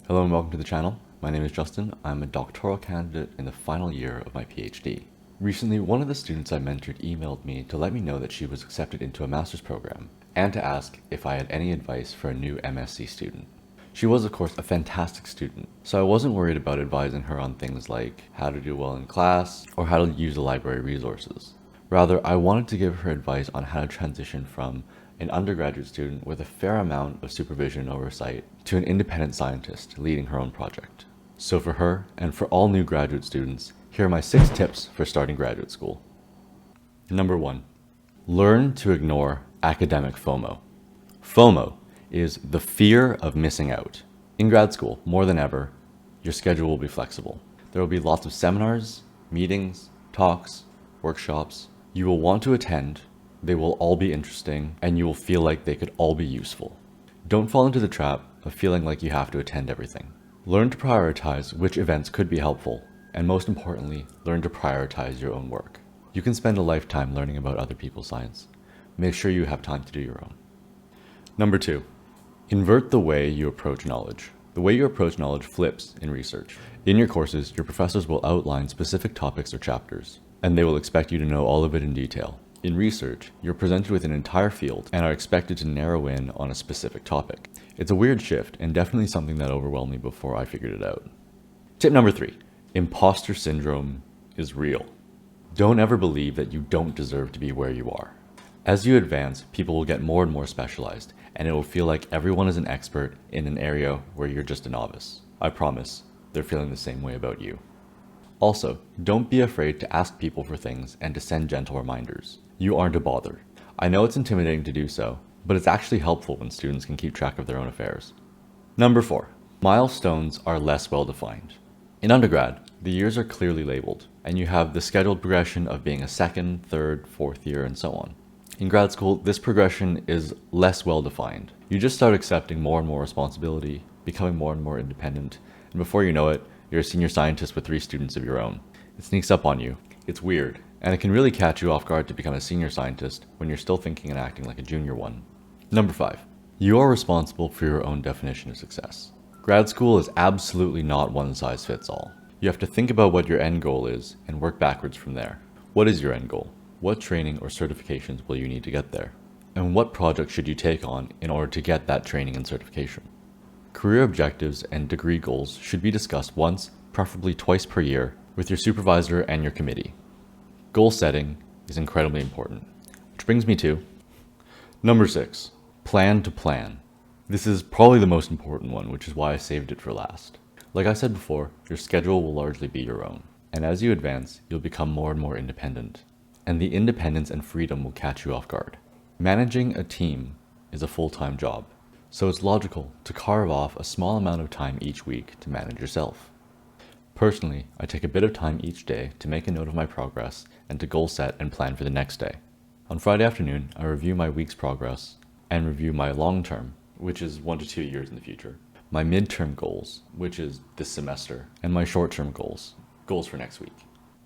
Hello and welcome to the channel. My name is Justin. I'm a doctoral candidate in the final year of my PhD. Recently, one of the students I mentored emailed me to let me know that she was accepted into a master's program and to ask if I had any advice for a new MSc student. She was, of course, a fantastic student, so I wasn't worried about advising her on things like how to do well in class or how to use the library resources. Rather, I wanted to give her advice on how to transition from an undergraduate student with a fair amount of supervision and oversight to an independent scientist leading her own project. So for her, and for all new graduate students, here are my 6 tips for starting graduate school. Number 1. Learn to ignore academic FOMO. FOMO is the fear of missing out. In grad school, more than ever, your schedule will be flexible. There will be lots of seminars, meetings, talks, workshops. You will want to attend. They will all be interesting, and you will feel like they could all be useful. Don't fall into the trap of feeling like you have to attend everything. Learn to prioritize which events could be helpful, and most importantly, learn to prioritize your own work. You can spend a lifetime learning about other people's science. Make sure you have time to do your own. Number 2, invert the way you approach knowledge. The way you approach knowledge flips in research. In your courses, your professors will outline specific topics or chapters, and they will expect you to know all of it in detail. In research, you're presented with an entire field and are expected to narrow in on a specific topic. It's a weird shift and definitely something that overwhelmed me before I figured it out. Tip number 3, imposter syndrome is real. Don't ever believe that you don't deserve to be where you are. As you advance, people will get more and more specialized, and it will feel like everyone is an expert in an area where you're just a novice. I promise, they're feeling the same way about you. Also, don't be afraid to ask people for things and to send gentle reminders. You aren't a bother. I know it's intimidating to do so, but it's actually helpful when students can keep track of their own affairs. Number 4, milestones are less well defined. In undergrad, the years are clearly labeled, and you have the scheduled progression of being a 2nd, 3rd, 4th year, and so on. In grad school, this progression is less well defined. You just start accepting more and more responsibility, becoming more and more independent, and before you know it, you're a senior scientist with 3 students of your own. It sneaks up on you. It's weird, and it can really catch you off guard to become a senior scientist when you're still thinking and acting like a junior one. Number 5, you are responsible for your own definition of success. Grad school is absolutely not one size fits all. You have to think about what your end goal is and work backwards from there. What is your end goal? What training or certifications will you need to get there? And what project should you take on in order to get that training and certification? Career objectives and degree goals should be discussed once, preferably twice per year, with your supervisor and your committee. Goal setting is incredibly important. Which brings me to number 6, plan to plan. This is probably the most important one, which is why I saved it for last. Like I said before, your schedule will largely be your own. And as you advance, you'll become more and more independent. And the independence and freedom will catch you off guard. Managing a team is a full-time job, so it's logical to carve off a small amount of time each week to manage yourself. Personally, I take a bit of time each day to make a note of my progress and to goal set and plan for the next day. On Friday afternoon, I review my week's progress and review my long-term, which is 1 to 2 years in the future, my midterm goals, which is this semester, and my short-term goals for next week.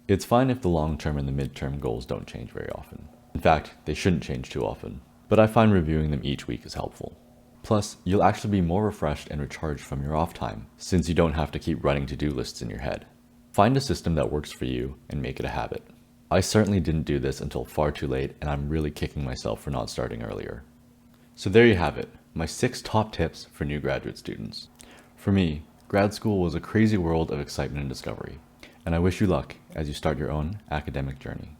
It's fine if the long-term and the midterm goals don't change very often. In fact, they shouldn't change too often, but I find reviewing them each week is helpful. Plus, you'll actually be more refreshed and recharged from your off time, since you don't have to keep running to-do lists in your head. Find a system that works for you and make it a habit. I certainly didn't do this until far too late, and I'm really kicking myself for not starting earlier. So there you have it, my 6 top tips for new graduate students. For me, grad school was a crazy world of excitement and discovery, and I wish you luck as you start your own academic journey.